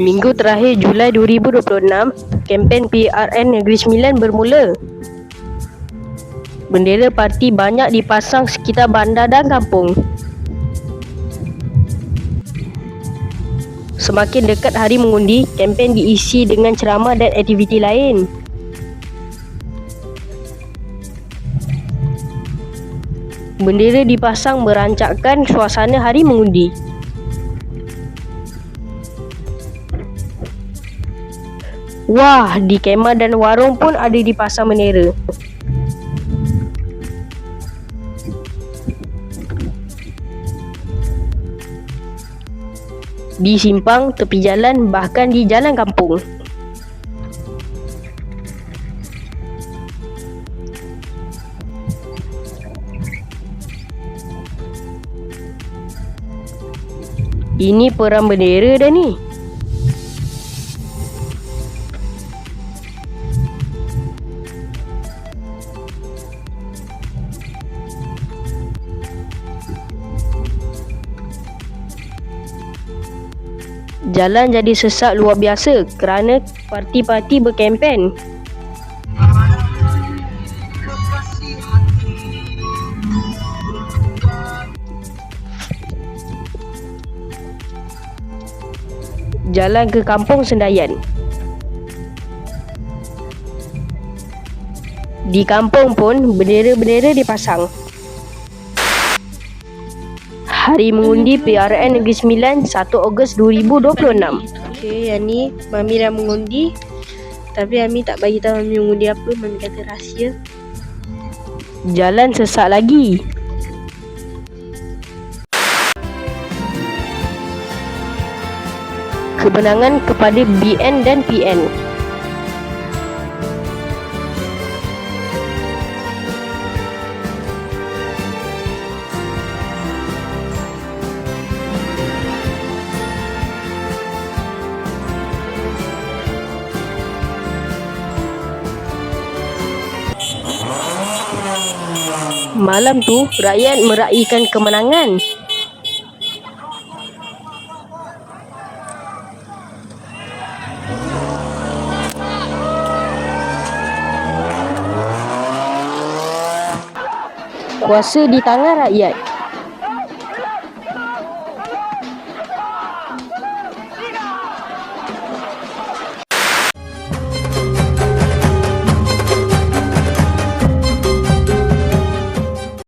Minggu terakhir Julai 2026, kempen PRN Negeri Sembilan bermula. Bendera parti banyak dipasang sekitar bandar dan kampung. Semakin dekat hari mengundi, kempen diisi dengan ceramah dan aktiviti lain. Bendera dipasang merancakkan suasana hari mengundi. Wah, di kemah dan warung pun ada dipasang bendera. Di simpang, tepi jalan, bahkan di jalan kampung. Ini perang bendera dah ni. Jalan jadi sesak luar biasa kerana parti-parti berkempen. Jalan ke Kampung Sendayan. Di kampung pun bendera-bendera dipasang. Hari mengundi PRN Negeri Sembilan 1 Ogos 2026. Okey, yang ni Mami dah mengundi. Tapi Mami tak bagi tahu Mami mengundi apa. Mami kata rahsia. Jalan sesak lagi. Kemenangan kepada BN dan PN. Malam tu, rakyat meraihkan kemenangan. Kuasa di tangan rakyat.